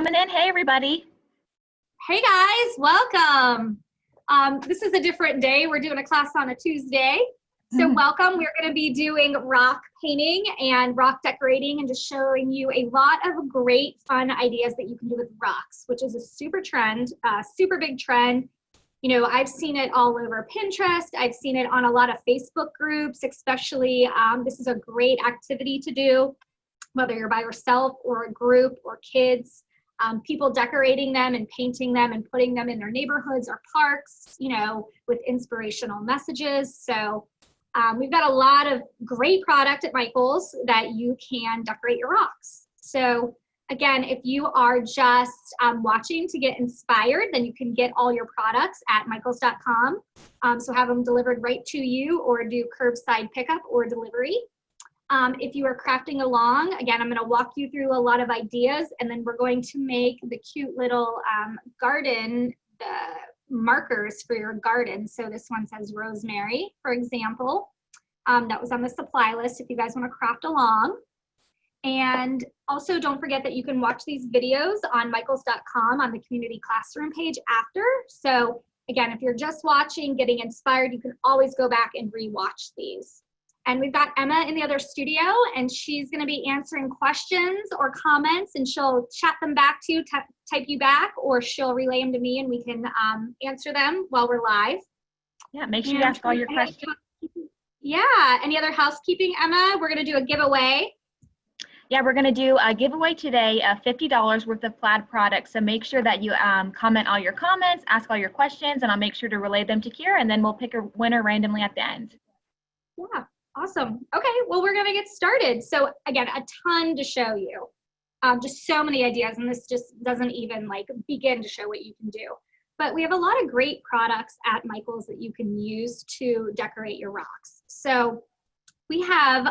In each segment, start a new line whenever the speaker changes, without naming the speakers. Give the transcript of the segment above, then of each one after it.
coming in. Hey, everybody.
Hey guys, welcome. This is a different day. We're doing a class on a Tuesday. So welcome. We're going to be doing rock painting and rock decorating and just showing you a lot of great fun ideas that you can do with rocks, which is a super trend, super big trend. You know, I've seen it all over Pinterest. I've seen it on a lot of Facebook groups, especially. This is a great activity to do, whether you're by yourself or a group or kids. People decorating them and painting them and putting them in their neighborhoods or parks, you know, with inspirational messages. So we've got a lot of great product at Michael's that you can decorate your rocks. So again, if you are just watching to get inspired, then you can get all your products at michaels.com. So have them delivered right to you or do curbside pickup or delivery. If you are crafting along, again, I'm going to walk you through a lot of ideas, and then we're going to make the cute little garden markers for your garden. So this one says rosemary, for example. That was on the supply list if you guys want to craft along. And also don't forget that you can watch these videos on michaels.com on the community classroom page after. So again, if you're just watching, getting inspired, you can always go back and re-watch these. And we've got Emma in the other studio, and she's going to be answering questions or comments, and she'll chat them back to you, type you back, or she'll relay them to me, and we can answer them while we're live.
Yeah, make sure you ask all your questions.
Yeah, any other housekeeping, Emma? We're going to do a giveaway.
Yeah, we're going to do a giveaway today of $50 worth of plaid products. So make sure that you comment all your comments, ask all your questions, and I'll make sure to relay them to Kira, and then we'll pick a winner randomly at the end.
Yeah. Awesome. Okay, well, we're going to get started. So again, a ton to show you. Just so many ideas, and this just doesn't even like begin to show what you can do. But we have a lot of great products at Michael's that you can use to decorate your rocks. So we have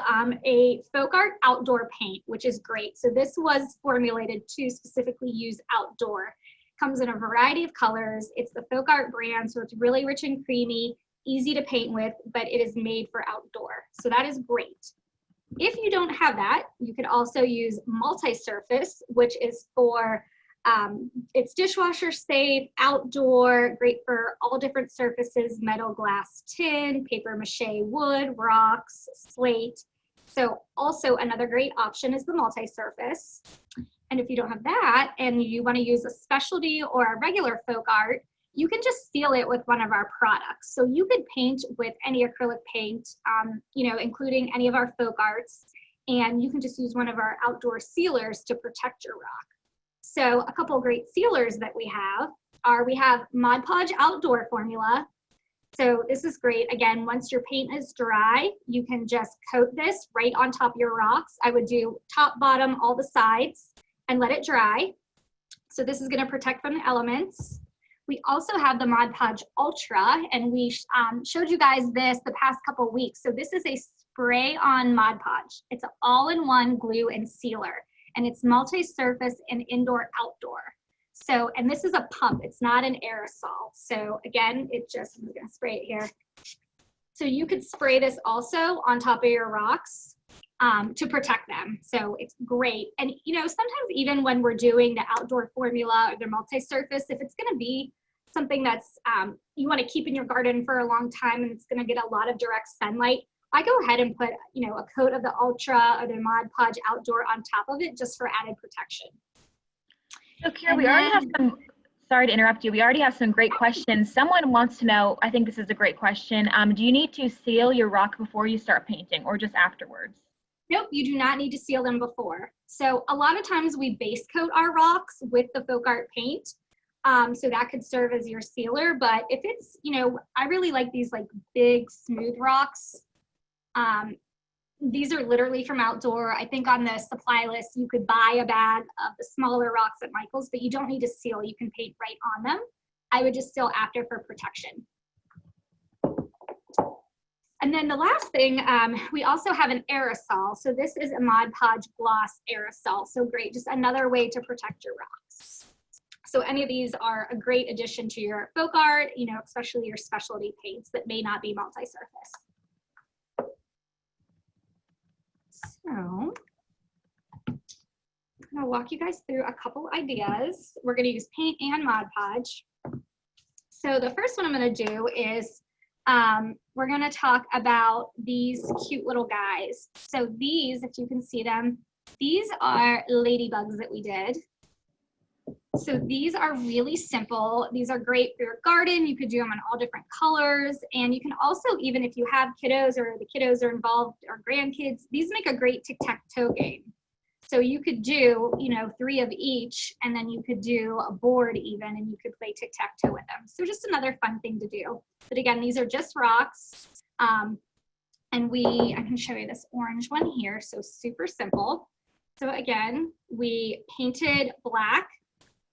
a FolkArt outdoor paint, which is great. So this was formulated to specifically use outdoor. Comes in a variety of colors. It's the FolkArt brand, so it's really rich and creamy, easy to paint with, but it is made for outdoor. So that is great. If you don't have that, you could also use multi-surface, which is for, it's dishwasher safe, outdoor, great for all different surfaces, metal, glass, tin, paper mache, wood, rocks, slate. So also another great option is the multi-surface. And if you don't have that and you want to use a specialty or a regular FolkArt, you can just seal it with one of our products. So you could paint with any acrylic paint, you know, including any of our FolkArts, and you can just use one of our outdoor sealers to protect your rock. So a couple of great sealers that we have Podge Outdoor formula. So this is great. Again, once your paint is dry, you can just coat this right on top of your rocks. I would do top, bottom, all the sides, and let it dry. So this is gonna protect from the elements. We also have the Podge Ultra, and we showed you guys this the past couple weeks. So this is a spray-on Mod Podge. It's an all-in-one glue and sealer, and it's multi-surface and indoor-outdoor. So, and this is a pump. It's not an aerosol. So again, I'm just gonna spray it here. So you could spray this also on top of your rocks to protect them. So it's great. And you know, sometimes even when we're doing the outdoor formula or the multi-surface, if it's gonna be something that's you wanna keep in your garden for a long time and it's gonna get a lot of direct sunlight, I go ahead and put, you know, a coat of the Ultra or the Podge Outdoor on top of it just for added protection.
So Kira, we already have some, sorry to interrupt you, we already have some great questions. Someone wants to know, I think this is a great question, do you need to seal your rock before you start painting or just afterwards?
Nope, you do not need to seal them before. So a lot of times we base coat our rocks with the FolkArt paint. So that could serve as your sealer, but if it's, you know, I really like these like big smooth rocks. These are literally from outdoor. I think on the supply list, you could buy a bag of the smaller rocks at Michael's, but you don't need to seal. You can paint right on them. I would just seal after for protection. And then the last thing, we also have an aerosol. So this is a Mod Podge Gloss aerosol. So great, just another way to protect your rocks. So any of these are a great addition to your FolkArt, you know, especially your specialty paints that may not be multi-surface. So I'm gonna walk you guys through a couple ideas. We're gonna use paint and Mod Podge. So the first one I'm gonna do is we're gonna talk about these cute little guys. So these, if you can see them, these are ladybugs that we did. So these are really simple. These are great for your garden. You could do them in all different colors. And you can also, even if you have kiddos or the kiddos are involved or grandkids, these make a great tic-tac-toe game. So you could do, you know, 3 of each, and then you could do a board even, and you could play tic-tac-toe with them. So just another fun thing to do. But again, these are just rocks. And I can show you this orange one here. So super simple. So again, we painted black,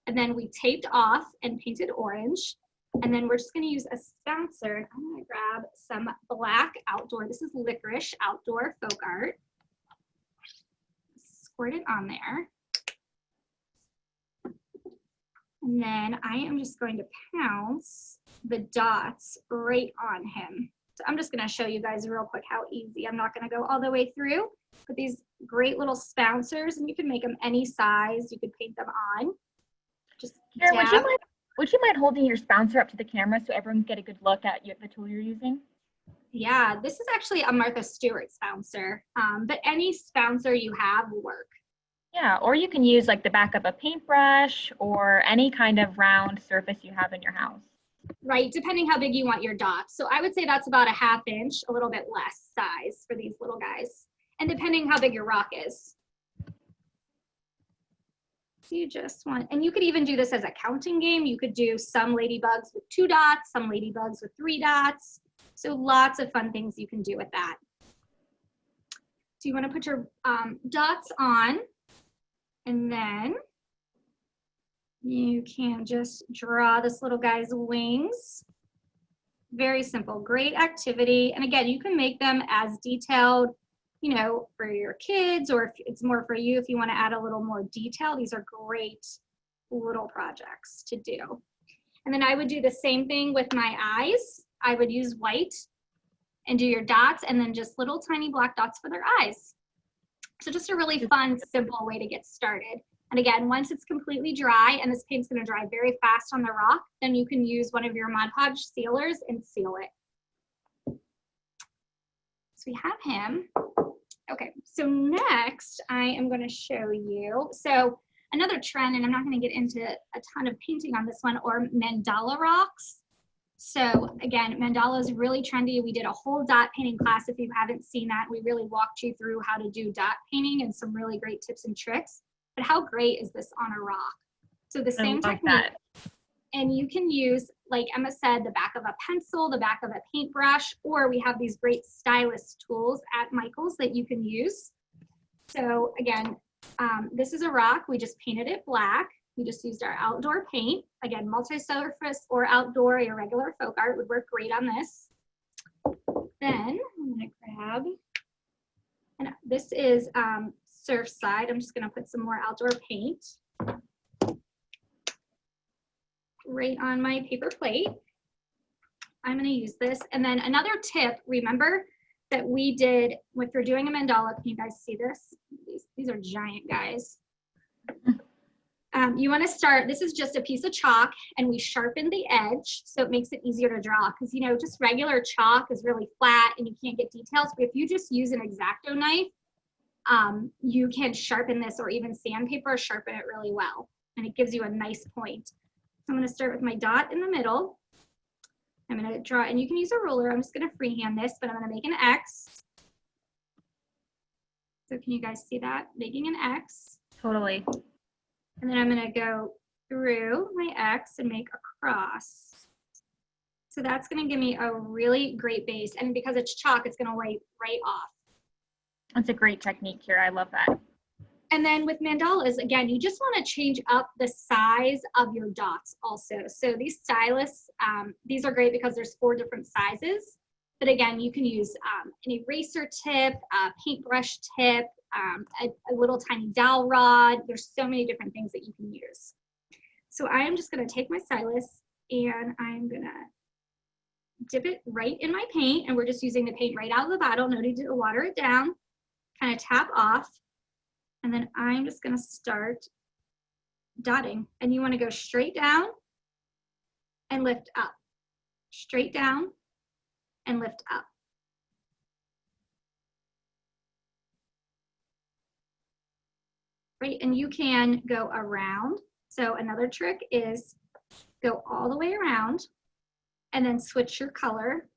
and then we taped off and painted orange. And then we're just gonna use a bouncer. I'm gonna grab some black outdoor. This is Licorice Outdoor FolkArt. Squirt it on there. And then I am just going to pounce the dots right on him. So I'm just gonna show you guys real quick how easy. I'm not gonna go all the way through, but these great little spouncers, and you can make them any size. You could paint them on. Just
Karen, would you mind holding your spouncer up to the camera so everyone can get a good look at the tool you're using?
Yeah, this is actually a Martha Stewart spouncer, but any spouncer you have will work.
Yeah, or you can use like the back of a paintbrush or any kind of round surface you have in your house.
Right, depending how big you want your dots. So I would say that's about a 1/2 inch, a little bit less size for these little guys. And depending how big your rock is. So you just want, and you could even do this as a counting game. You could do some ladybugs with 2 dots, some ladybugs with 3 dots. So lots of fun things you can do with that. So you want to put your dots on, and then you can just draw this little guy's wings. Very simple, great activity. And again, you can make them as detailed, you know, for your kids, or if it's more for you, if you want to add a little more detail. These are great little projects to do. And then I would do the same thing with my eyes. I would use white and do your dots, and then just little tiny black dots for their eyes. So just a really fun, simple way to get started. And again, once it's completely dry, and this paint's gonna dry very fast on the rock, then you can use one of your Mod Podge sealers and seal it. So we have him. Okay, so next I am gonna show you, so another trend, and I'm not gonna get into a ton of painting on this one, or Mandala Rocks. So again, mandala is really trendy. We did a whole dot painting class. If you haven't seen that, we really walked you through how to do dot painting and some really great tips and tricks. But how great is this on a rock? So the same technique, and you can use, like Emma said, the back of a pencil, the back of a paintbrush, or we have these great stylus tools at Michael's that you can use. So again, this is a rock. We just painted it black. We just used our outdoor paint. Again, multi-surface or outdoor, your regular FolkArt would work great on this. Then I'm gonna grab, and this is Surfside. I'm just gonna put some more outdoor paint right on my paper plate. I'm gonna use this. And then another tip, remember that we did, if you're doing a mandala, can you guys see this? These are giant guys. You want to start, this is just a piece of chalk, and we sharpen the edge so it makes it easier to draw, because you know, just regular chalk is really flat and you can't get details. But if you just use an X-Acto knife, you can sharpen this, or even sandpaper, sharpen it really well, and it gives you a nice point. So I'm going to start with my dot in the middle. I'm going to draw, and you can use a ruler. I'm just going to freehand this, but I'm going to make an X. So can you guys see that? Making an X.
Totally.
And then I'm going to go through my X and make a cross. So that's going to give me a really great base. And because it's chalk, it's going to lay right off.
That's a great technique here. I love that.
And then with mandalas, again, you just want to change up the size of your dots also. So these stylus, these are great because there's 4 different sizes. But again, you can use an eraser tip, a paintbrush tip, a little tiny dowel rod. There's so many different things that you can use. So I am just going to take my stylus, and I'm going to dip it right in my paint, and we're just using the paint right out of the bottle. No need to water it down. Kind of tap off. And then I'm just gonna start dotting. And you wanna go straight down and lift up. Straight down and lift up. Right, and you can go around. So another trick is go all the way around and then switch your color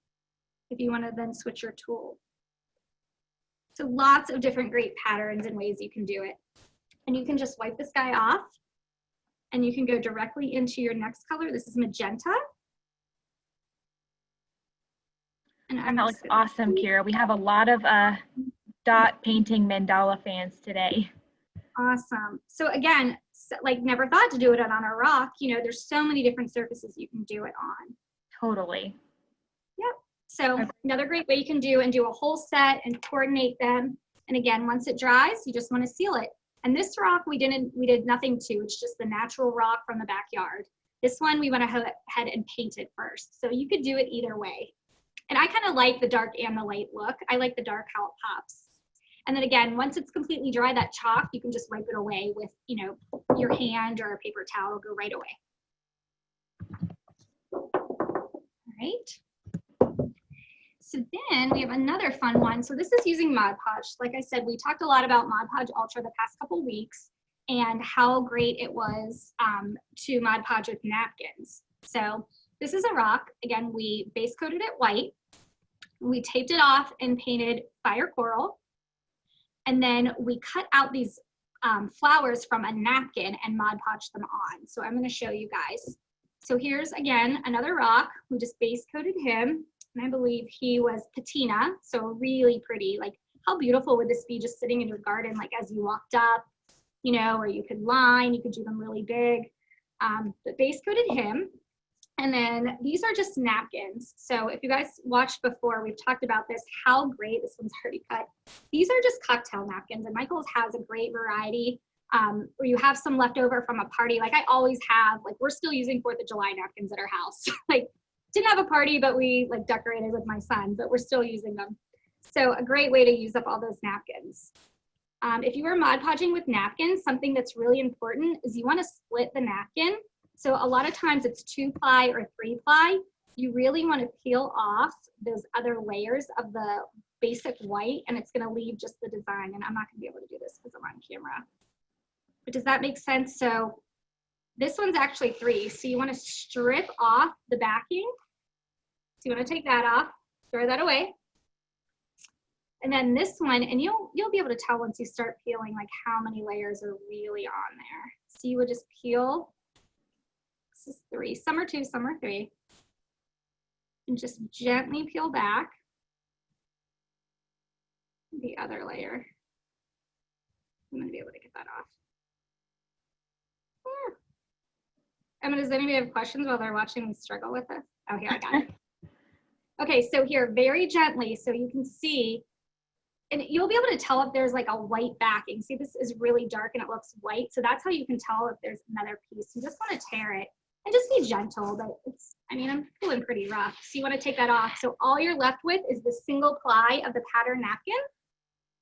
if you want to then switch your tool. So lots of different great patterns and ways you can do it. And you can just wipe this guy off and you can go directly into your next color. This is magenta. And
that looks awesome, Kira. We have a lot of dot painting mandala fans today.
Awesome. So again, like never thought to do it on a rock. You know, there's so many different surfaces you can do it on.
Totally.
Yep. So another great way you can do a whole set and coordinate them. And again, once it dries, you just want to seal it. And this rock we did nothing to. It's just the natural rock from the backyard. This one we went ahead and painted first. So you could do it either way. And I kind of like the dark and the light look. I like the dark how it pops. And then again, once it's completely dry, that chalk, you can just wipe it away with, you know, your hand or a paper towel. It'll go right away. All right. So then we have another fun one. So this is using Mod Podge. Like I said, we talked a lot about Mod Podge Ultra the past couple weeks and how great it was to Mod Podge with napkins. So this is a rock. Again, we base coated it white. We taped it off and painted fire coral. And then we cut out these flowers from a napkin and Mod Podge them on. So I'm gonna show you guys. So here's, again, another rock. We just base coated him. And I believe he was patina, so really pretty. Like, how beautiful would this be just sitting in your garden, like as you walked up, you know, or you could line, you could do them really big. But base coated him. And then these are just napkins. So if you guys watched before, we've talked about this, how great, this one's already cut. These are just cocktail napkins, and Michael's has a great variety where you have some left over from a party. Like I always have, like we're still using 4th of July napkins at our house. Like didn't have a party, but we like decorated with my son, but we're still using them. So a great way to use up all those napkins. If you are Mod Podging with napkins, something that's really important is you want to split the napkin. So a lot of times it's 2-ply or 3-ply. You really want to peel off those other layers of the basic white, and it's going to leave just the design. And I'm not going to be able to do this because I'm on camera. But does that make sense? So this one's actually 3. So you want to strip off the backing. So you want to take that off, throw that away. And then this one, and you'll be able to tell once you start peeling like how many layers are really on there. So you would just peel. This is 3, some are 2, some are 3. And just gently peel back the other layer. I'm gonna be able to get that off. Yeah. Does anybody have questions while they're watching me struggle with this? Oh, here, I got it. Okay, so here, very gently, so you can see, and you'll be able to tell if there's like a white backing. See, this is really dark and it looks white. So that's how you can tell if there's another piece. You just want to tear it. And just be gentle, but it's, I mean, I'm feeling pretty rough. So you want to take that off. So all you're left with is the single ply of the pattern napkin.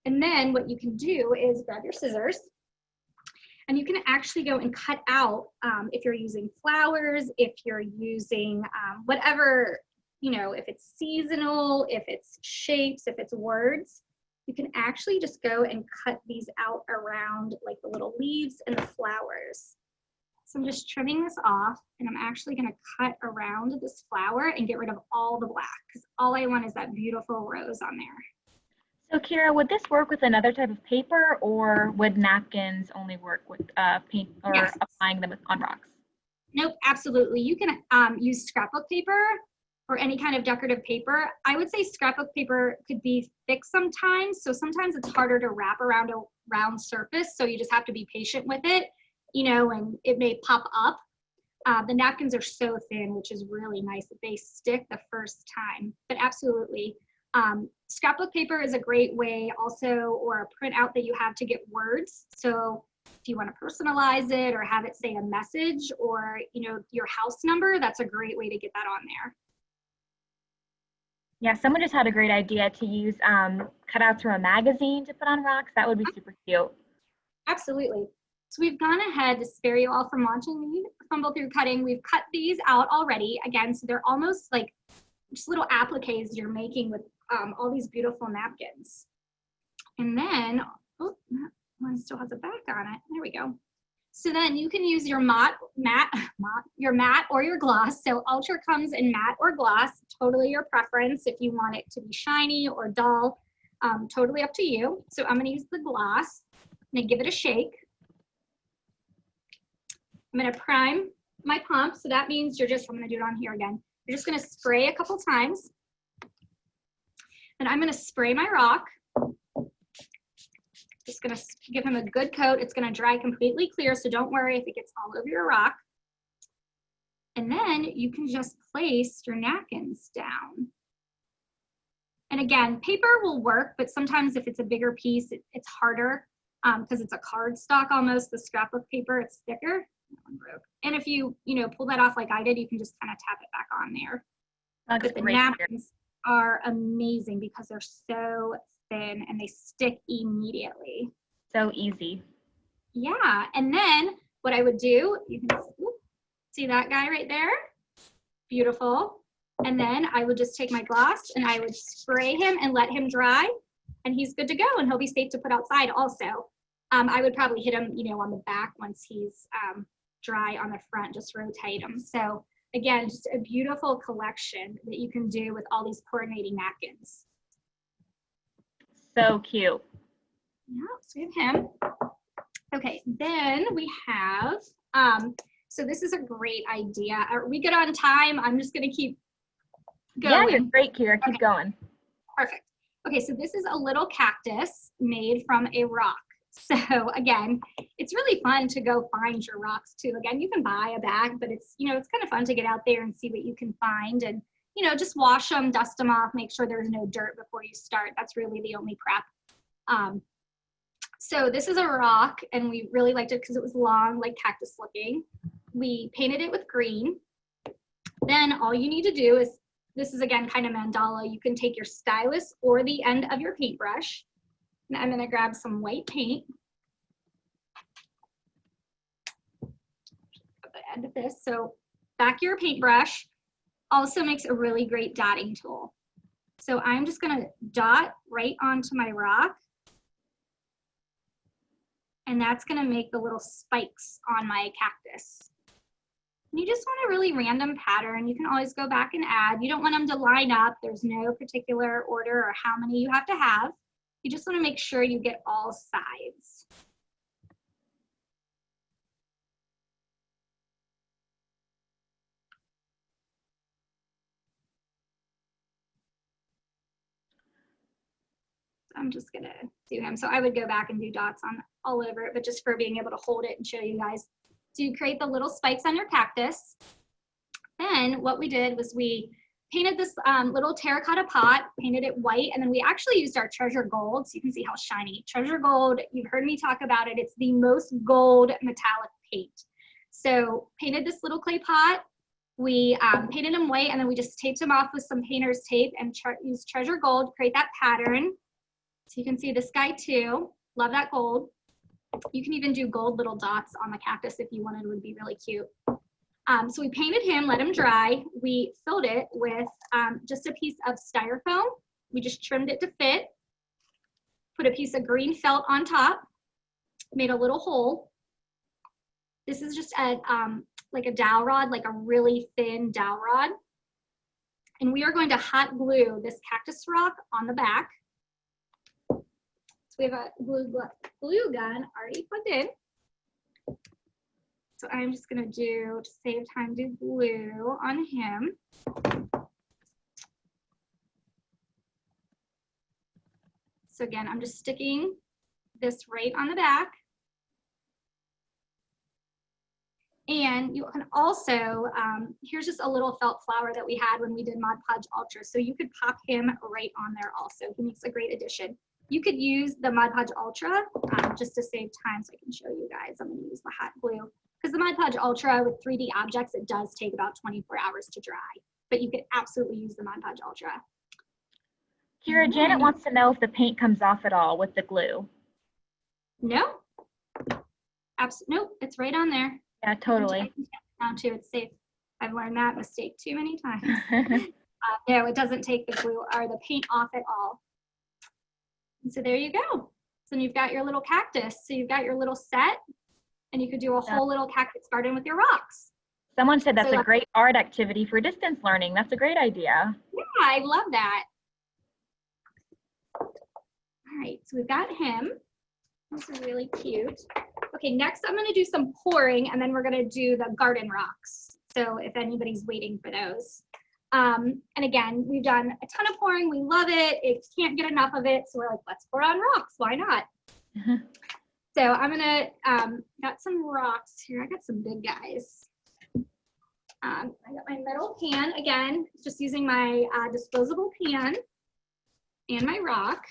And then what you can do is grab your scissors and you can actually go and cut out, if you're using flowers, if you're using whatever, you know, if it's seasonal, if it's shapes, if it's words, you can actually just go and cut these out around like the little leaves and the flowers. So I'm just trimming this off and I'm actually gonna cut around this flower and get rid of all the black because all I want is that beautiful rose on there.
So Kira, would this work with another type of paper or would napkins only work with paint or
Yes.
applying them on rocks?
Nope, absolutely. You can use scrapbook paper or any kind of decorative paper. I would say scrapbook paper could be thick sometimes. So sometimes it's harder to wrap around a round surface. So you just have to be patient with it. You know, and it may pop up. The napkins are so thin, which is really nice that they stick the first time, but absolutely. Scrapbook paper is a great way also, or a printout that you have to get words. So if you want to personalize it or have it say a message or, you know, your house number, that's a great way to get that on there.
Yeah, someone just had a great idea to use cutouts from a magazine to put on rocks. That would be super cute.
Absolutely. So we've gone ahead to spare you all from watching me fumble through cutting. We've cut these out already. Again, so they're almost like just little appliques you're making with all these beautiful napkins. And then, oh, one still has a back on it. There we go. So then you can use your matte or your gloss. So Ultra comes in matte or gloss, totally your preference. If you want it to be shiny or dull, totally up to you. So I'm gonna use the gloss. I'm gonna give it a shake. I'm gonna prime my pump. So that means I'm gonna do it on here again. You're just gonna spray a couple times. Then I'm gonna spray my rock. Just gonna give him a good coat. It's gonna dry completely clear, so don't worry if it gets all over your rock. And then you can just place your napkins down. And again, paper will work, but sometimes if it's a bigger piece, it's harder because it's a cardstock almost, the scrapbook paper, it's thicker. That one broke. And if you pull that off like I did, you can just kind of tap it back on there. But the napkins are amazing because they're so thin and they stick immediately.
So easy.
Yeah, and then what I would do, you can see that guy right there? Beautiful. And then I would just take my gloss and I would spray him and let him dry, and he's good to go, and he'll be safe to put outside also. I would probably hit him, on the back once he's dry. On the front, just rotate him. So again, just a beautiful collection that you can do with all these coordinating napkins.
So cute.
Yeah, so we have him. Okay, then we have, so this is a great idea. Are we good on time? I'm just gonna keep going.
Yeah, you're great, Kira. Keep going.
Perfect. Okay, so this is a little cactus made from a rock. So again, it's really fun to go find your rocks too. Again, you can buy a bag, but it's, it's kind of fun to get out there and see what you can find, and, just wash them, dust them off, make sure there's no dirt before you start. That's really the only prep. So this is a rock, and we really liked it because it was long, like cactus looking. We painted it with green. Then all you need to do is, this is again kind of mandala. You can take your stylus or the end of your paintbrush. And I'm gonna grab some white paint. At the end of this, so back your paintbrush also makes a really great dotting tool. So I'm just gonna dot right onto my rock. And that's gonna make the little spikes on my cactus. And you just want a really random pattern. You can always go back and add. You don't want them to line up. There's no particular order or how many you have to have. You just want to make sure you get all sides. I'm just gonna do him. So I would go back and do dots on all over it, but just for being able to hold it and show you guys. So you create the little spikes on your cactus. Then what we did was we painted this little terracotta pot, painted it white, and then we actually used our treasure gold, so you can see how shiny. Treasure gold, you've heard me talk about it, it's the most gold metallic paint. So painted this little clay pot, we painted him white, and then we just taped him off with some painter's tape and used treasure gold to create that pattern. So you can see this guy too, love that gold. You can even do gold little dots on the cactus if you wanted, it would be really cute. So we painted him, let him dry. We filled it with just a piece of styrofoam. We just trimmed it to fit, put a piece of green felt on top, made a little hole. This is just like a dowel rod, like a really thin dowel rod. And we are going to hot glue this cactus rock on the back. So we have a glue gun already plugged in. So I'm just gonna do, to save time, do glue on him. So again, I'm just sticking this right on the back. And you can also, here's just a little felt flower that we had when we did Podge Ultra. So you could pop him right on there also. He makes a great addition. You could use the Podge Ultra just to save time, so I can show you guys. I'm gonna use the hot glue. Because the Podge Ultra with 3D objects, it does take about 24 hours to dry, but you could absolutely use the Podge Ultra.
Kira, Janet wants to know if the paint comes off at all with the glue.
No, Nope, it's right on there.
Yeah, totally.
Down too, it's safe. I've learned that mistake too many times. No, it doesn't take the glue or the paint off at all. And so there you go. So you've got your little cactus. So you've got your little set, and you could do a whole little cactus garden with your rocks.
Someone said that's a great art activity for distance learning. That's a great idea.
Yeah, I love that. All right, so we've got him. This is really cute. Okay, next I'm going to do some pouring, and then we're going to do the garden rocks. So if anybody's waiting for those. And again, we've done a ton of pouring. We love it. It can't get enough of it. So we're like, let's pour on rocks. Why not? So I'm going to, got some rocks here. I got some big guys. I got my metal pan. Again, just using my disposable pan and my rock.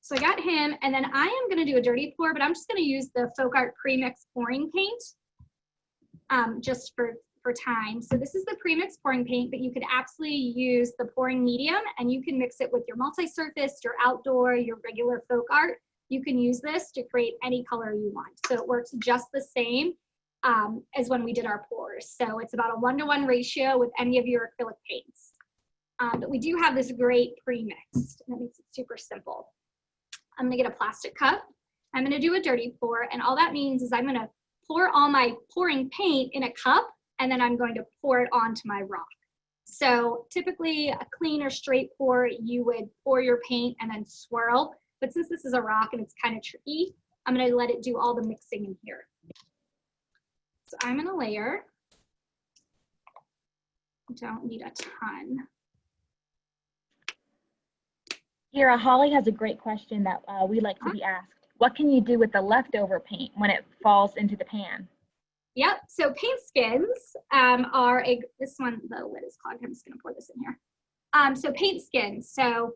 So I got him, and then I am going to do a dirty pour, but I'm just going to use the FolkArt premix pouring paint just for time. So this is the premix pouring paint, but you could absolutely use the pouring medium, and you can mix it with your multi-surface, your outdoor, your regular FolkArt. You can use this to create any color you want. So it works just the same as when we did our pours. So it's about a 1-to-1 ratio with any of your acrylic paints. But we do have this great pre-mixed. That makes it super simple. I'm gonna get a plastic cup. I'm gonna do a dirty pour, and all that means is I'm gonna pour all my pouring paint in a cup, and then I'm going to pour it onto my rock. So typically a clean or straight pour, you would pour your paint and then swirl. But since this is a rock and it's kind of tricky, I'm gonna let it do all the mixing in here. So I'm gonna layer. Don't need a ton.
Kira, Holly has a great question that we like to be asked. What can you do with the leftover paint when it falls into the pan?
Yep, so paint skins are this one, the lid is clogged. I'm just gonna pour this in here. So paint skins, so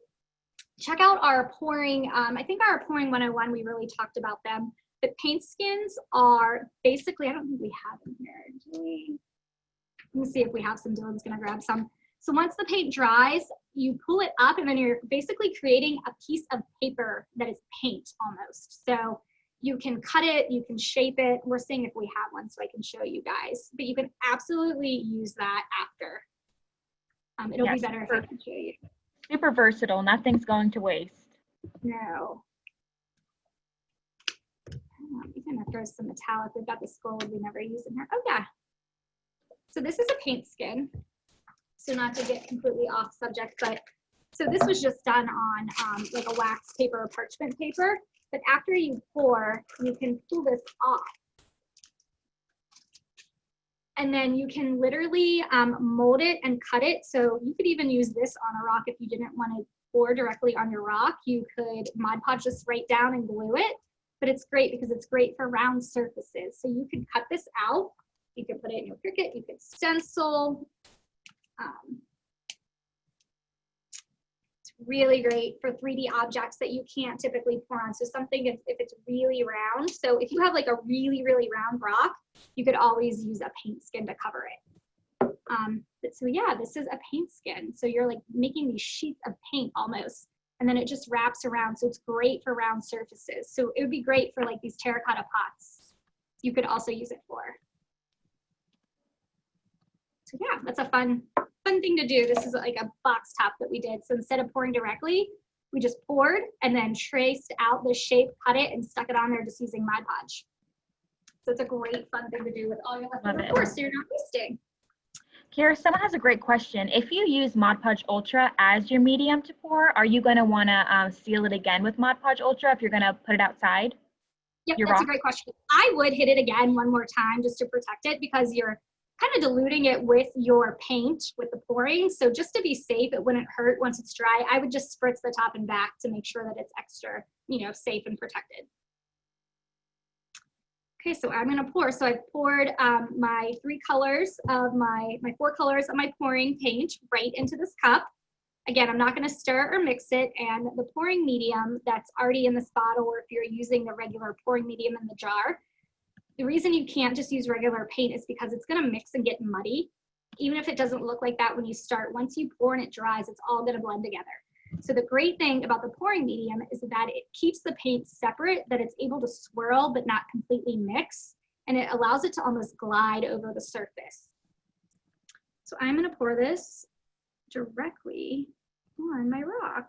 check out our pouring, I think our pouring 101, we really talked about them. But paint skins are basically, I don't think we have them here, do we? Let me see if we have some. Dylan's gonna grab some. So once the paint dries, you pull it up, and then you're basically creating a piece of paper that is paint almost. So you can cut it, you can shape it. We're seeing if we have one so I can show you guys, but you can absolutely use that after. It'll be better if I can show you.
Super versatile, nothing's going to waste.
No. We're gonna throw some metallic. We've got this gold we never use in here. Oh yeah. So this is a paint skin. So not to get completely off subject, but so this was just done on like a wax paper or parchment paper. But after you pour, you can pull this off. And then you can literally mold it and cut it. So you could even use this on a rock if you didn't want to pour directly on your rock. You could Mod Podge this right down and glue it. But it's great because it's great for round surfaces. So you can cut this out. You can put it in your Cricut. You can stencil. It's really great for 3D objects that you can't typically pour on. So something if it's really round. So if you have like a really, really round rock, you could always use a paint skin to cover it. So yeah, this is a paint skin. So you're like making these sheets of paint almost, and then it just wraps around. So it's great for round surfaces. So it would be great for like these terracotta pots. You could also use it for. So yeah, that's a fun thing to do. This is like a box top that we did. So instead of pouring directly, we just poured and then traced out the shape, cut it, and stuck it on there just using Mod Podge. So it's a great fun thing to do with all your leftover pours, so you're not wasting.
Kira, someone has a great question. If you use Mod Podge Ultra as your medium to pour, are you going to want to seal it again with Mod Podge Ultra if you're going to put it outside?
Yep, that's a great question. I would hit it again one more time just to protect it because you're kind of diluting it with your paint with the pouring. So just to be safe, it wouldn't hurt once it's dry. I would just spritz the top and back to make sure that it's extra, safe and protected. Okay, so I'm gonna pour. So I poured my 4 colors of my pouring paint right into this cup. Again, I'm not gonna stir or mix it, and the pouring medium that's already in this bottle, or if you're using the regular pouring medium in the jar, the reason you can't just use regular paint is because it's gonna mix and get muddy. Even if it doesn't look like that when you start, once you pour and it dries, it's all gonna blend together. So the great thing about the pouring medium is that it keeps the paint separate, that it's able to swirl but not completely mix, and it allows it to almost glide over the surface. So I'm going to pour this directly on my rock.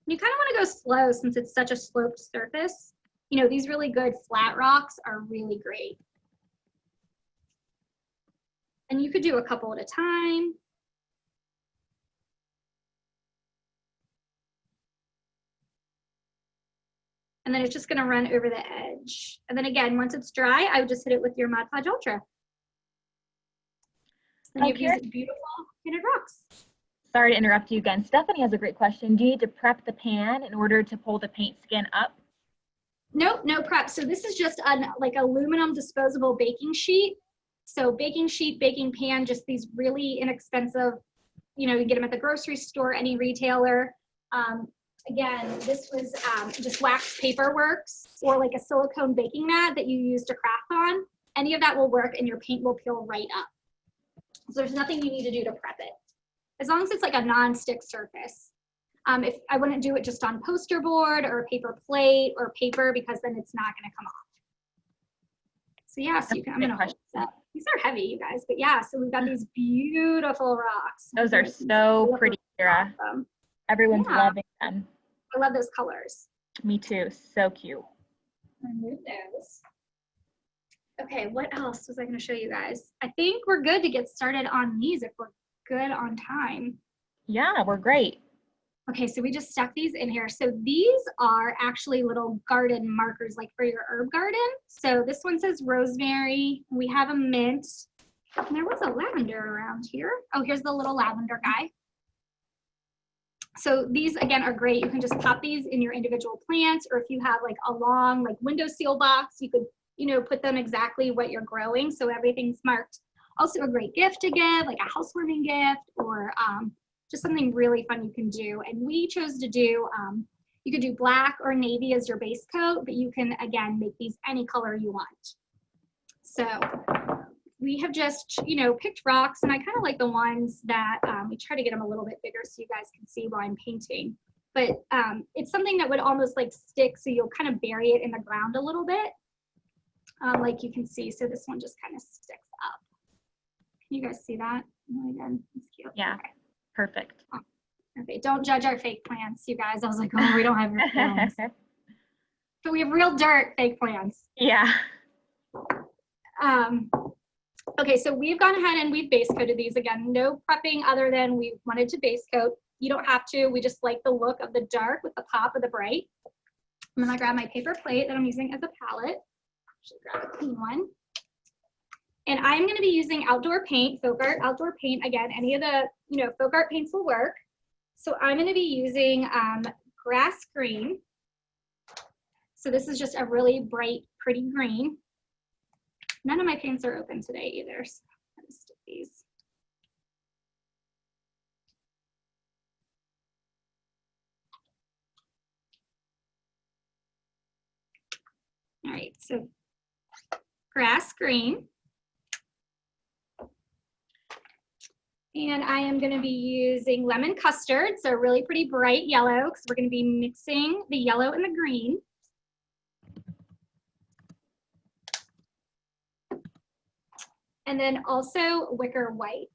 You kind of want to go slow since it's such a sloped surface. You know, these really good flat rocks are really great. And you could do a couple at a time. And then it's just going to run over the edge. And then again, once it's dry, I would just hit it with your Podge Ultra. And you have these beautiful painted rocks.
Sorry to interrupt you again. Stephanie has a great question. Do you need to prep the pan in order to pull the paint skin up?
Nope, no prep. So this is just an like aluminum disposable baking sheet. So baking sheet, baking pan, just these really inexpensive, you know, you get them at the grocery store, any retailer. Again, this was just wax paper works, or like a silicone baking mat that you use to craft on. Any of that will work and your paint will peel right up. So there's nothing you need to do to prep it. As long as it's like a non-stick surface. If I wouldn't do it just on poster board or a paper plate or paper, because then it's not going to come off. So yeah, so you can, I'm going to hold this up. These are heavy, you guys, but yeah, so we've got these beautiful rocks.
Those are so pretty, Kira.
Awesome.
Everyone's loving them.
I love those colors.
Me too, so cute.
Remove those. Okay, what else was I going to show you guys? I think we're good to get started on these if we're good on time.
Yeah, we're great.
Okay, so we just stuck these in here. So these are actually little garden markers, like for your herb garden. So this one says rosemary. We have a mint. And there was a lavender around here. Oh, here's the little lavender guy. So these, again, are great. You can just pop these in your individual plants, or if you have like a long like windowsill box, you could, you know, put them exactly what you're growing. So everything's marked. Also a great gift to give, like a housewarming gift, or just something really fun you can do. And we chose to do, you could do black or navy as your base coat, but you can, again, make these any color you want. So we have just, you know, picked rocks, and I kind of like the ones that, we try to get them a little bit bigger so you guys can see while I'm painting. But it's something that would almost like stick, so you'll kind of bury it in the ground a little bit, like you can see. So this one just kind of sticks up. Can you guys see that? Oh, again, it's cute.
Yeah.
Okay.
Perfect.
Okay, don't judge our fake plants, you guys. I was like, oh, we don't have real plants. So we have real dirt fake plants.
Yeah.
Okay, so we've gone ahead and we've base coated these. Again, no prepping other than we wanted to base coat. You don't have to. We just like the look of the dark with the pop of the bright. I'm gonna grab my paper plate that I'm using as a palette. Should grab a clean one. And I'm going to be using outdoor paint, FolkArt outdoor paint. Again, any of the, you know, FolkArt paints will work. So I'm going to be using grass green. So this is just a really bright, pretty green. None of my paints are open today either, so I'm going to stick these. All right, so grass green. And I am going to be using lemon custard, so a really pretty bright yellow, because we're going to be mixing the yellow and the green. And then also Wicker white.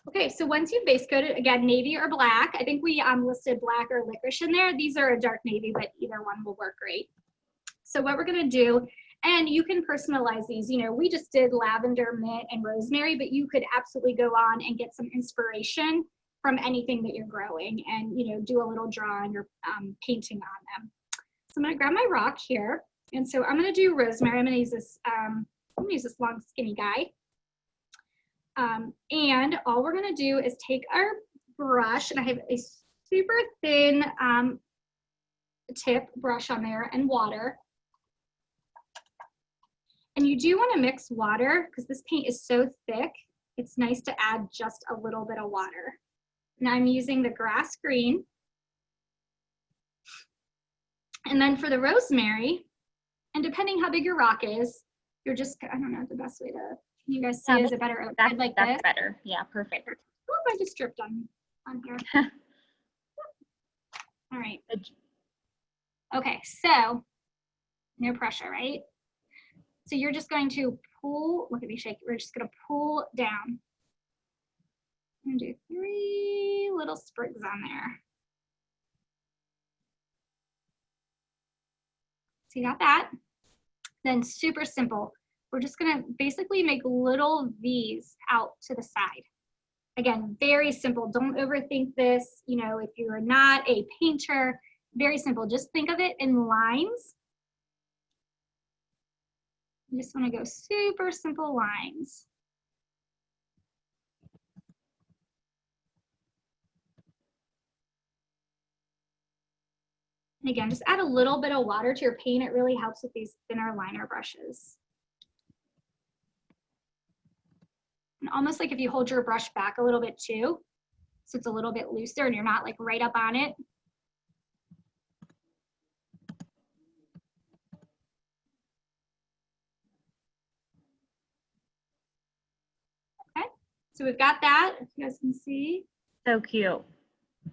Okay, so once you've base coated, again, navy or black. I think we listed black or licorice in there. These are a dark navy, but either one will work great. So what we're going to do, and you can personalize these. You know, we just did lavender, mint, and rosemary, but you could absolutely go on and get some inspiration from anything that you're growing, and, you know, do a little drawing or painting on them. So I'm going to grab my rock here, and so I'm going to do rosemary. I'm going to use this. I'm going to use this long, skinny guy. And all we're going to do is take our brush, and I have a super thin tip brush on there, and water. And you do want to mix water because this paint is so thick. It's nice to add just a little bit of water. And I'm using the grass green. And then for the rosemary, and depending how big your rock is, you're just, I don't know the best way to, can you guys see, is it better overhead like
that's
this?
better. Yeah, perfect.
Oh, I just dripped on here. All right. Okay, so no pressure, right? So you're just going to pull, look at me shake, we're just gonna pull down. I'm gonna do 3 little sprigs on there. So you got that. Then super simple. We're just gonna basically make little V's out to the side. Again, very simple. Don't overthink this. You know, if you're not a painter, very simple. Just think of it in lines. You just want to go super simple lines. And again, just add a little bit of water to your paint. It really helps with these thinner liner brushes. And almost like if you hold your brush back a little bit too, so it's a little bit looser and you're not like right up on it. Okay, so we've got that, if you guys can see.
So cute.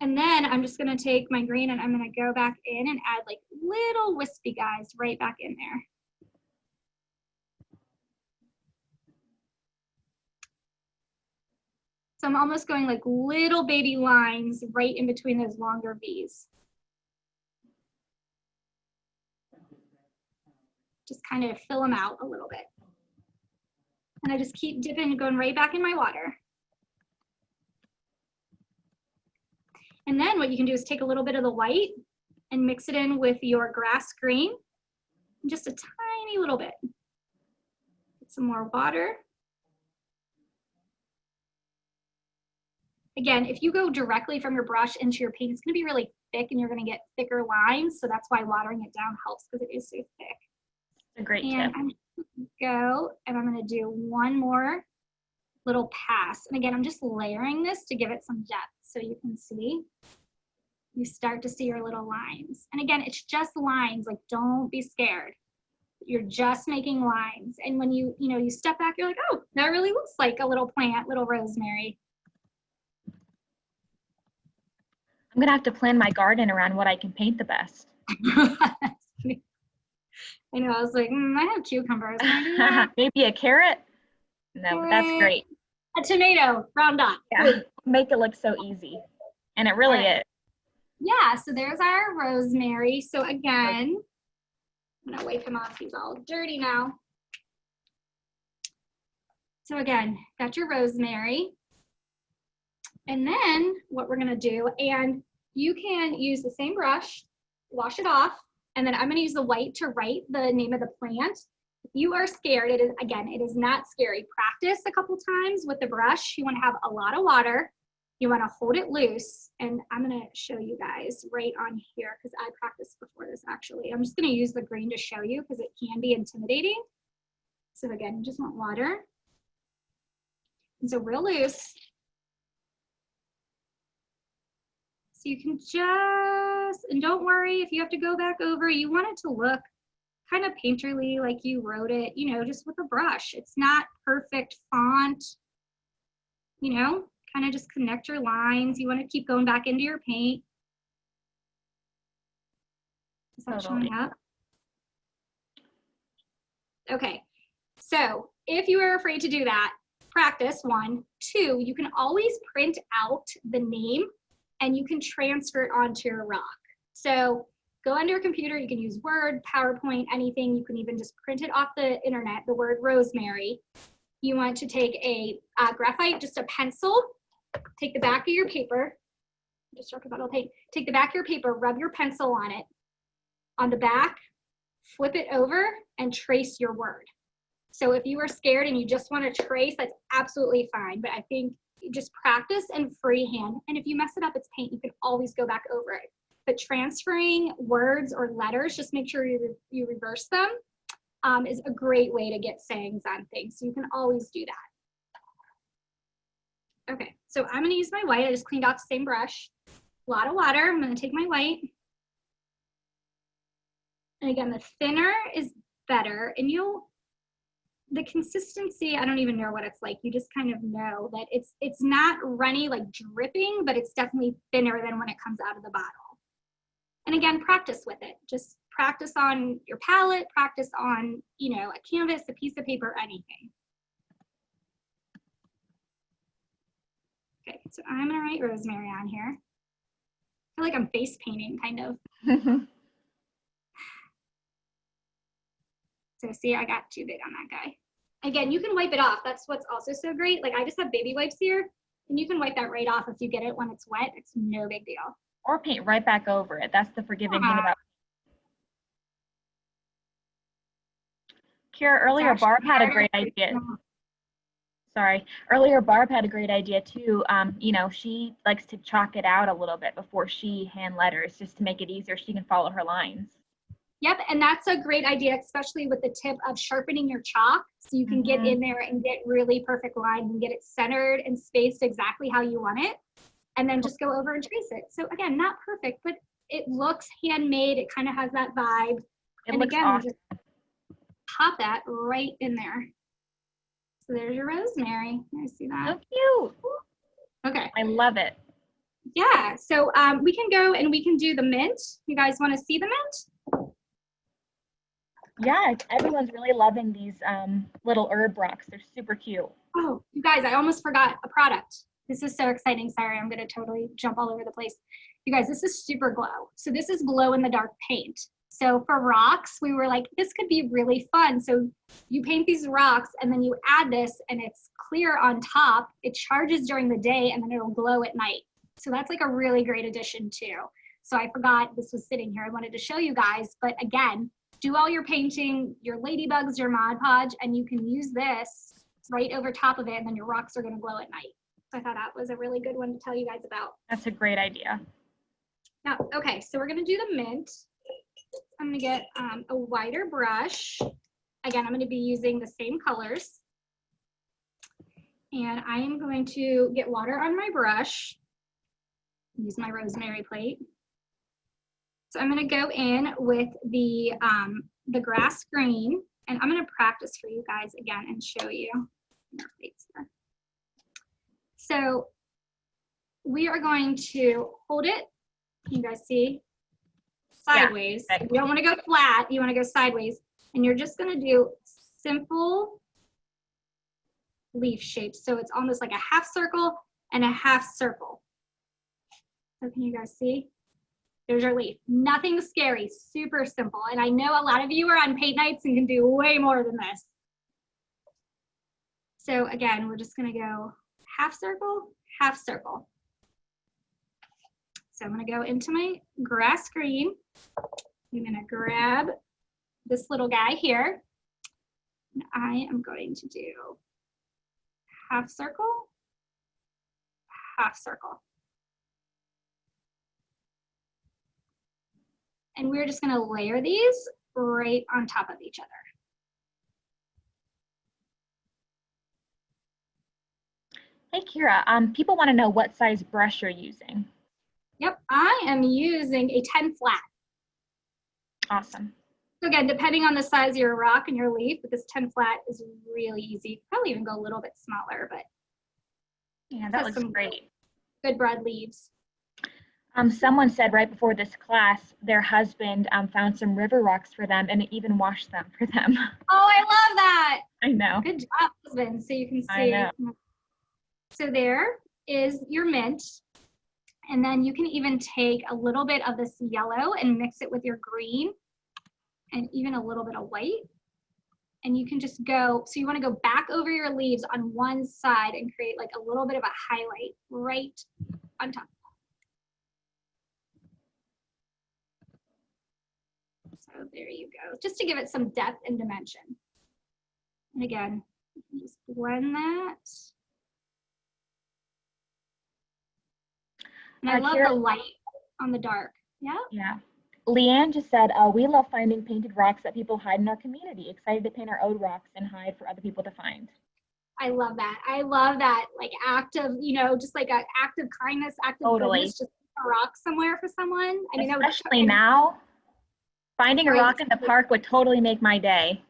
And then I'm just gonna take my green and I'm gonna go back in and add like little wispy guys right back in there. So I'm almost going like little baby lines right in between those longer V's. Just kind of fill them out a little bit. And I just keep dipping, going right back in my water. And then what you can do is take a little bit of the white and mix it in with your grass green, just a tiny little bit. Get some more water. Again, if you go directly from your brush into your paint, it's gonna be really thick and you're gonna get thicker lines. So that's why watering it down helps, because it is so thick.
A great
And
tip.
I'm gonna go and I'm gonna do one more little pass. And again, I'm just layering this to give it some depth so you can see. You start to see your little lines. And again, it's just lines, like don't be scared. You're just making lines. And when you step back, you're like, oh, that really looks like a little plant, little rosemary.
I'm gonna have to plan my garden around what I can paint the best.
I know, I was like, I have cucumbers. Can I do that?
Maybe a carrot? No, but that's great.
A tomato, round up.
Yeah, make it look so easy. And it really is.
Yeah, so there's our rosemary. So again, I'm gonna wipe him off, he's all dirty now. So again, got your rosemary. And then what we're gonna do, and you can use the same brush, wash it off, and then I'm gonna use the white to write the name of the plant. If you are scared, it is not scary. Practice a couple times with the brush. You wanna have a lot of water. You wanna hold it loose, and I'm gonna show you guys right on here, because I practiced before this actually. I'm just gonna use the green to show you, because it can be intimidating. So again, you just want water. And so real loose. So you can just, and don't worry if you have to go back over, you want it to look kind of painterly, like you wrote it, just with a brush. It's not perfect font, kind of just connect your lines. You want to keep going back into your paint. Is that showing up? Okay, so if you are afraid to do that, practice 1. 2, you can always print out the name and you can transfer it onto your rock. So go onto your computer, you can use Word, PowerPoint, anything. You can even just print it off the internet, the word rosemary. You want to take a graphite, just a pencil, take the back of your paper, take the back of your paper, rub your pencil on it. On the back, flip it over and trace your word. So if you are scared and you just want to trace, that's absolutely fine. But I think just practice and freehand. And if you mess it up, it's paint. You can always go back over it. But transferring words or letters, just make sure you reverse them, is a great way to get sayings on things. So you can always do that. Okay, so I'm gonna use my white. I just cleaned off the same brush. A lot of water. I'm gonna take my white. And again, the thinner is better. And the consistency, I don't even know what it's like. You just kind of know that it's not runny, like dripping, but it's definitely thinner than when it comes out of the bottle. And again, practice with it. Just practice on your palette, practice on, you know, a canvas, a piece of paper, anything. Okay, so I'm gonna write rosemary on here. I feel like I'm face painting, kind of. So see, I got too big on that guy. Again, you can wipe it off. That's what's also so great. Like I just have baby wipes here, and you can wipe that right off if you get it when it's wet. It's no big deal.
Or paint right back over it. That's the forgiving thing about. Kira, earlier Barb had a great idea. Sorry, earlier Barb had a great idea too. You know, she likes to chalk it out a little bit before she hand letters, just to make it easier. She can follow her lines.
Yep, and that's a great idea, especially with the tip of sharpening your chalk, so you can get in there and get really perfect lines and get it centered and spaced exactly how you want it, and then just go over and trace it. So again, not perfect, but it looks handmade. It kind of has that vibe.
It
and
looks
again,
awesome.
just pop that right in there. So there's your rosemary. I see that.
So cute.
Okay.
I love it.
Yeah, so we can go and we can do the mint. You guys want to see the mint?
Yeah, everyone's really loving these little herb rocks. They're super cute.
Oh, you guys, I almost forgot a product. This is so exciting. Sorry, I'm going to totally jump all over the place. You guys, this is Super Glow. So this is glow in the dark paint. So for rocks, we were like, this could be really fun. So you paint these rocks and then you add this and it's clear on top. It charges during the day and then it'll glow at night. So that's like a really great addition too. So I forgot this was sitting here. I wanted to show you guys, but again, do all your painting, your ladybugs, your Mod Podge, and you can use this right over top of it and then your rocks are going to glow at night. So I thought that was a really good one to tell you guys about.
That's a great idea.
Now, okay, so we're going to do the mint. I'm going to get a wider brush. Again, I'm going to be using the same colors. And I am going to get water on my brush. Use my rosemary plate. So I'm going to go in with the grass green, and I'm going to practice for you guys again and show you our plates here. So we are going to hold it. You guys see? Sideways.
Yeah.
You don't want to go flat. You want to go sideways. And you're just going to do simple leaf shapes. So it's almost like a half circle and a half circle. So can you guys see? There's your leaf. Nothing scary, super simple. And I know a lot of you are on paint nights and can do way more than this. So again, we're just gonna go half circle, half circle. So I'm gonna go into my grass green. I'm gonna grab this little guy here. And I am going to do half circle, half circle. And we're just gonna layer these right on top of each other.
Hey Kira, people want to know what size brush you're using.
Yep, I am using a 10 flat.
Awesome.
So again, depending on the size of your rock and your leaf, but this 10 flat is really easy. Probably even go a little bit smaller, but
yeah, that looks great.
Good broad leaves.
Someone said right before this class, their husband found some river rocks for them and even washed them for them.
Oh, I love that.
I know.
Good job, husband. So you can see.
I know.
So there is your mint. And then you can even take a little bit of this yellow and mix it with your green and even a little bit of white. And you can just go, so you want to go back over your leaves on one side and create like a little bit of a highlight right on top. So there you go, just to give it some depth and dimension. And again, you can just blend that. And I love the light on the dark. Yeah? Yeah.
Leanne just said, we love finding painted rocks that people hide in our community. Excited to paint our own rocks and hide for other people to find.
I love that. I love that, like, act of, you know, just like an act of kindness, act of goodness, just a rock somewhere for someone. I mean,
especially now, finding a rock in the park would totally make my day.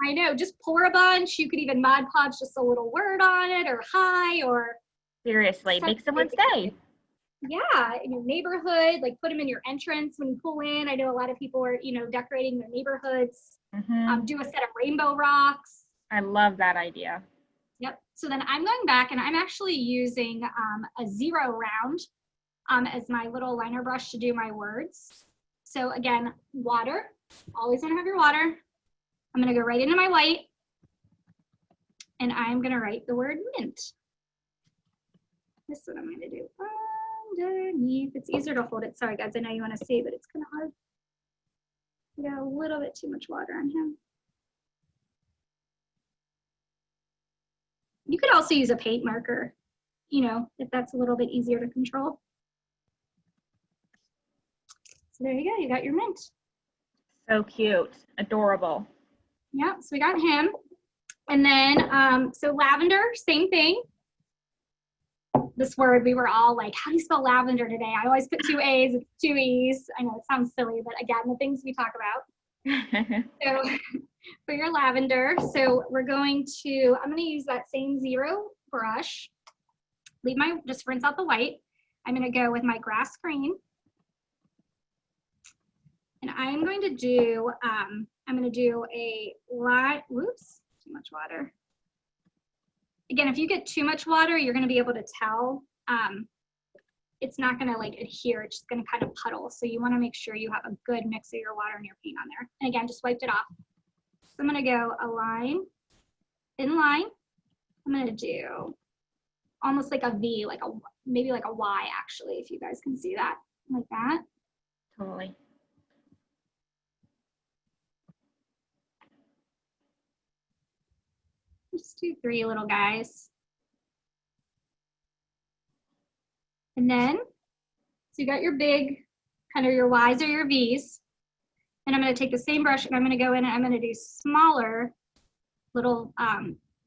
I know, just pour a bunch. You could even Mod Podge just a little word on it, or hi, or
Seriously, make someone stay.
yeah, in your neighborhood, like put them in your entrance when you pull in. I know a lot of people are, decorating their neighborhoods. Do a set of rainbow rocks.
I love that idea.
Yep. So then I'm going back and I'm actually using a 0 round as my little liner brush to do my words. So again, water, always want to have your water. I'm going to go right into my white and I'm going to write the word mint. This is what I'm going to do. Underneath, it's easier to hold it. Sorry guys, I know you want to see, but it's kind of hard. I got a little bit too much water on him. You could also use a paint marker, if that's a little bit easier to control. So there you go, you got your mint.
So cute, adorable.
Yeah, so we got him. And then, so lavender, same thing. This word, we were all like, how do you spell lavender today? I always put 2 A's, it's 2 E's. I know it sounds silly, but again, the things we talk about. So for your lavender, so I'm going to use that same 0 brush. Just rinse out the white. I'm going to go with my grass green. And I'm going to do, a light, whoops, too much water. Again, if you get too much water, you're going to be able to tell. It's not going to like adhere, it's just going to kind of puddle. So you want to make sure you have a good mix of your water and your paint on there. And again, just wiped it off. So I'm going to go a line, thin line. I'm going to do almost like a V, maybe like a Y actually, if you guys can see that, like that.
Totally.
Just do 3 little guys. And then, so you got your big, kind of your Y's or your V's. And I'm going to take the same brush and I'm going to go in and I'm going to do smaller little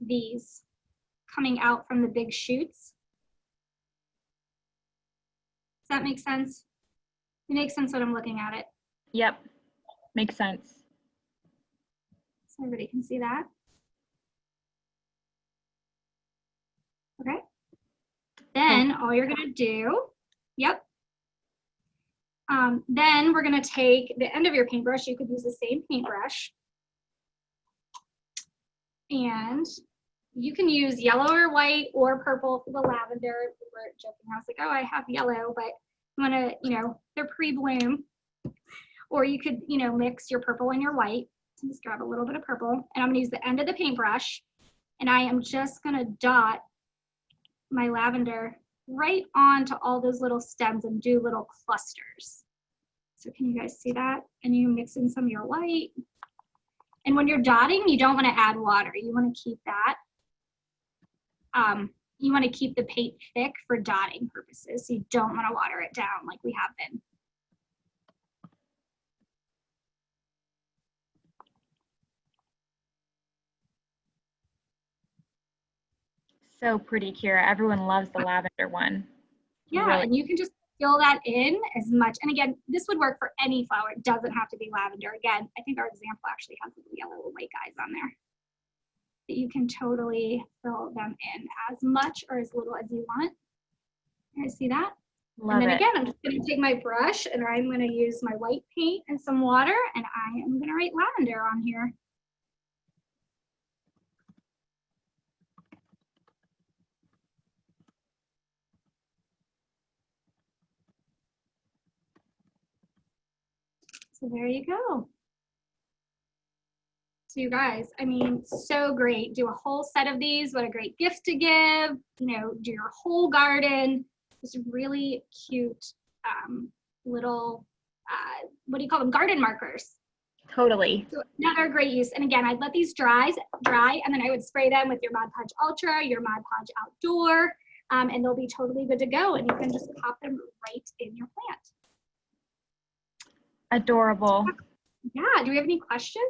V's coming out from the big shoots. Does that make sense? It makes sense when I'm looking at it.
Yep, makes sense.
So everybody can see that. Okay. Then all you're going to do, then we're going to take the end of your paintbrush. You could use the same paintbrush. And you can use yellow or white or purple for the lavender. We were joking. I was like, oh, I have yellow, but I'm going to, they're pre-bloom. Or you could, mix your purple and your white. So just grab a little bit of purple. And I'm going to use the end of the paintbrush. And I am just going to dot my lavender right onto all those little stems and do little clusters. So can you guys see that? And you mix in some of your white. And when you're dotting, you don't want to add water. You want to keep that. You want to keep the paint thick for dotting purposes. So you don't want to water it down like we have been.
So pretty, Kira. Everyone loves the lavender one.
Yeah,
really.
And you can just fill that in as much. And again, this would work for any flower. It doesn't have to be lavender. Again, I think our example actually has little yellow and white guys on there. But you can totally fill them in as much or as little as you want. You guys see that?
Love
and then
it.
again, I'm just going to take my brush and I'm going to use my white paint and some water and I am going to write lavender on here. So there you go. So you guys, I mean, so great. Do a whole set of these. What a great gift to give. Do your whole garden. Just really cute little, what do you call them? Garden markers.
Totally.
So another great use. And again, I'd let these dry, and then I would spray them with your Podge Ultra, your Podge Outdoor, and they'll be totally good to go. And you can just pop them right in your plant.
Adorable.
Yeah, do we have any questions?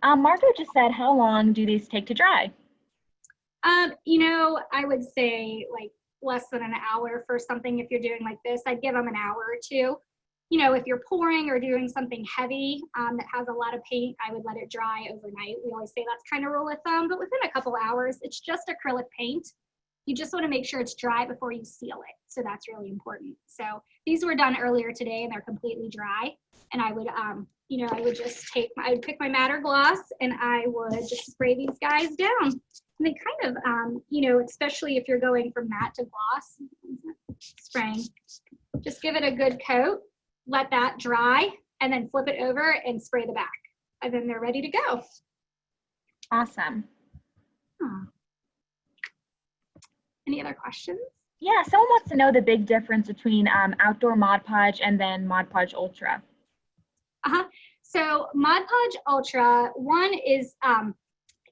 Martha just said, how long do these take to dry?
I would say like less than an hour for something if you're doing like this. I'd give them an hour or two. you know, if you're pouring or doing something heavy that has a lot of paint, I would let it dry overnight. We always say that's kind of rule of thumb, but within a couple hours, it's just acrylic paint. You just want to make sure it's dry before you seal it. So that's really important. So these were done earlier today and they're completely dry. And I would, you know, I would just I would pick my matter gloss and I would just spray these guys down. And they kind of, you know, especially if you're going from matte to gloss, spraying, just give it a good coat, let that dry, and then flip it over and spray the back. And then they're ready to go.
Awesome.
Any other questions?
Yeah, someone wants to know the big difference between outdoor Mod Podge and then Mod Podge Ultra.
So Mod Podge Ultra, one is,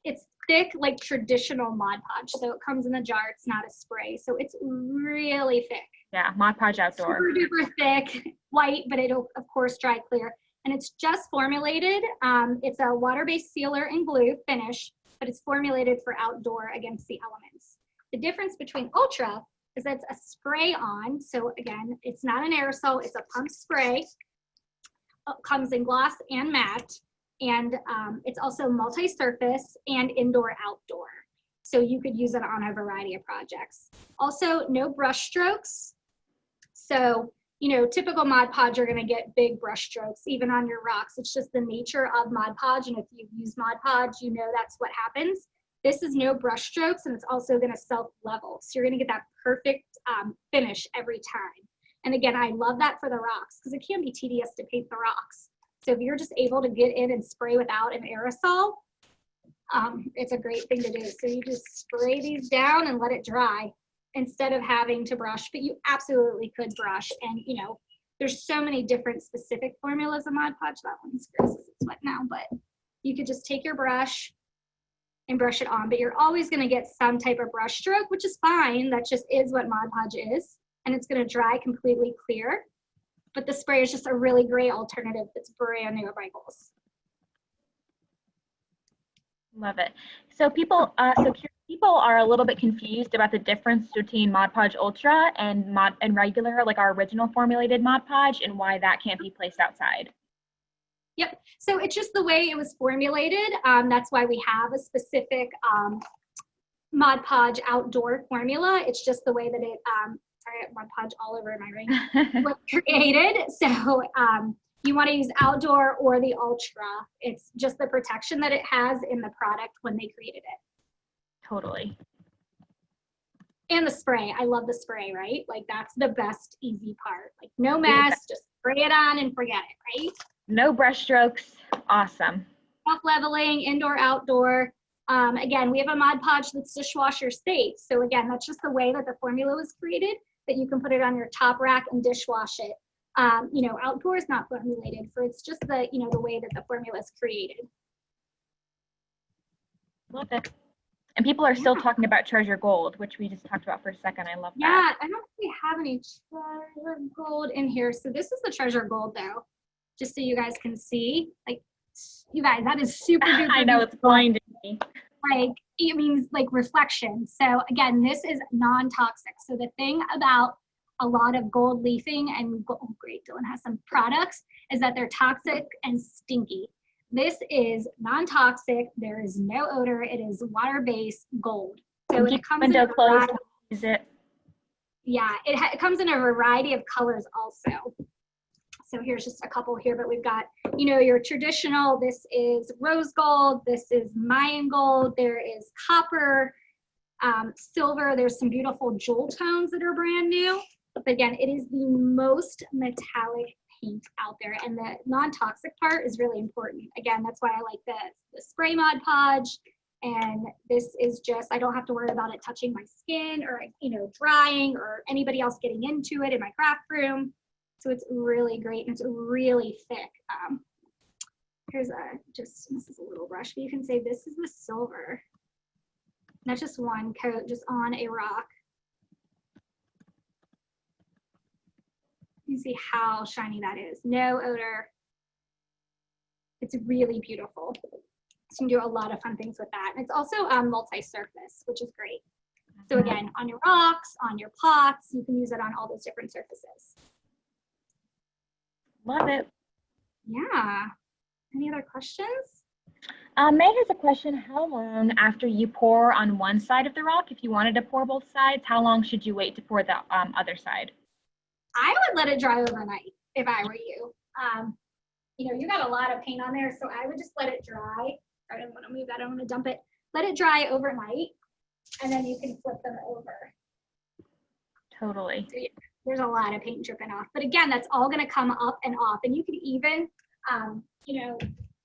it's thick like traditional Mod Podge. So it comes in a jar, it's not a spray. So it's really thick.
Yeah, Mod Podge Outdoor.
Super duper thick, white, but it'll of course dry clear. And it's just formulated. It's a water-based sealer and glue finish, but it's formulated for outdoor against the elements. The difference between Ultra is that it's a spray on. So again, it's not an aerosol, it's a pump spray. It comes in gloss and matte. And it's also multi-surface and indoor-outdoor. So you could use it on a variety of projects. Also, no brush strokes. So, you know, typical Mod Podge, you're gonna get big brush strokes, even on your rocks. It's just the nature of Mod Podge. And if you've used Mod Podge, you know that's what happens. This is no brush strokes, and it's also gonna self-level. So you're gonna get that perfect finish every time. And again, I love that for the rocks, because it can be tedious to paint the rocks. So if you're just able to get in and spray without an aerosol, it's a great thing to do. So you just spray these down and let it dry instead of having to brush, but you absolutely could brush. And you know, there's so many different specific formulas of Mod Podge. That one's gross because it's wet now, but you could just take your brush and brush it on, but you're always gonna get some type of brush stroke, which is fine. That just is what Mod Podge is. And it's gonna dry completely clear. But the spray is just a really great alternative that's brand new at Michael's.
Love it. So people are a little bit confused about the difference between Mod Podge Ultra and regular, like our original formulated Mod Podge, and why that can't be placed outside.
Yep. So it's just the way it was formulated. That's why we have a specific Mod Podge Outdoor formula. It's just the way that it. Sorry, Mod Podge all over my ring. Was created. So you want to use outdoor or the Ultra. It's just the protection that it has in the product when they created it.
Totally.
And the spray. I love the spray, right? Like that's the best easy part. Like no mess, just spray it on and forget it, right?
No brush strokes. Awesome.
Self-leveling, indoor, outdoor. Again, we have a Mod Podge that's dishwasher safe. So again, that's just the way that the formula was created, that you can put it on your top rack and dishwash it. You know, outdoor is not formulated for, it's just the, you know, the way that the formula is created.
Love it. And people are still talking about Treasure Gold, which we just talked about for a second. I love that.
Yeah, I don't think we have any Treasure Gold in here. So this is the Treasure Gold though, just so you guys can see. Like, you guys, that is super duper.
I know, it's blinding me.
Like, it means like reflection. So again, this is non-toxic. So the thing about a lot of gold leafing and gold, oh great, Dylan has some products, is that they're toxic and stinky. This is non-toxic. There is no odor. It is water-based gold. So it comes in a variety.
Is it?
Yeah, it comes in a variety of colors also. So here's just a couple here, but we've got, you know, your traditional, this is rose gold, this is Mayan gold, there is copper, silver, there's some beautiful jewel tones that are brand new. But again, it is the most metallic paint out there, and the non-toxic part is really important. Again, that's why I like the spray Mod Podge, and this is just, I don't have to worry about it touching my skin or, you know, drying or anybody else getting into it in my craft room. So it's really great, and it's really thick. Here's this is a little brush, but you can say this is the silver. That's just one coat just on a rock. You can see how shiny that is. No odor. It's really beautiful. So you can do a lot of fun things with that. And it's also multi-surface, which is great. So again, on your rocks, on your pots, you can use it on all those different surfaces.
Love it.
Yeah. Any other questions?
May has a question. How long after you pour on one side of the rock, if you wanted to pour both sides, how long should you wait to pour the other side?
I would let it dry overnight if I were you. You know, you got a lot of paint on there, so I would just let it dry. I don't want to move that, I don't want to dump it. Let it dry overnight, and then you can flip them over.
Totally.
So, yeah, there's a lot of paint dripping off. But again, that's all going to come up and off. And you can even, you know,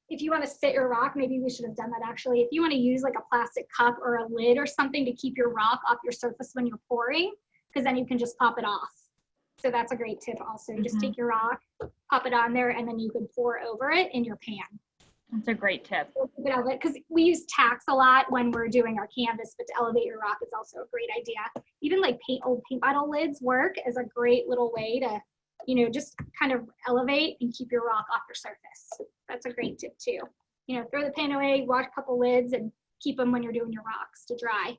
if you want to sit your rock, maybe we should have done that actually. If you want to use like a plastic cup or a lid or something to keep your rock off your surface when you're pouring, because then you can just pop it off. So that's a great tip also. Just take your rock, pop it on there, and then you can pour over it in your pan.
That's a great tip.
Because we use tacks a lot when we're doing our canvas, but to elevate your rock is also a great idea. Even like old paint bottle lids work as a great little way to, you know, just kind of elevate and keep your rock off your surface. That's a great tip too. You know, throw the paint away, wash a couple lids, and keep them when you're doing your rocks to dry.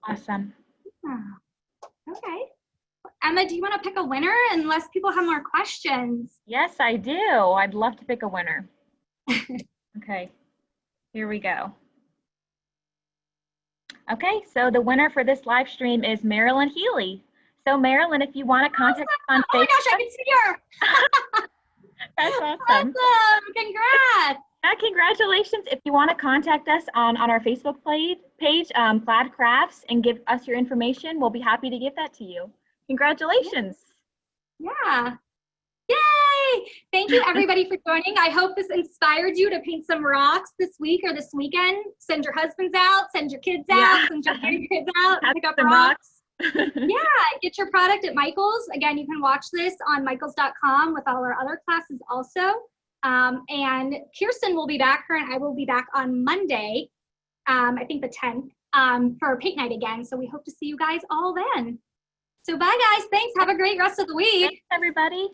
Awesome.
Okay. Emma, do you want to pick a winner unless people have more questions?
Yes, I do. I'd love to pick a winner. Okay, here we go. Okay, so the winner for this live stream is Marilyn Healy. So Marilyn, if you want to contact us on Facebook.
Oh my gosh, I can see her.
That's awesome.
Awesome. Congrats.
Yeah, congratulations. If you want to contact us on our Facebook page, Plaid Crafts, and give us your information, we'll be happy to give that to you. Congratulations.
Yeah. Yay! Thank you everybody for joining. I hope this inspired you to paint some rocks this week or this weekend. Send your husbands out, send your kids out, send your kids out, pick up rocks. Yeah, get your product at Michael's. Again, you can watch this on michaels.com with all our other classes also. And Kirsten will be back, her and I will be back on Monday, I think the 10th, for paint night again. So we hope to see you guys all then. So bye guys, thanks. Have a great rest of the week.
Thanks everybody.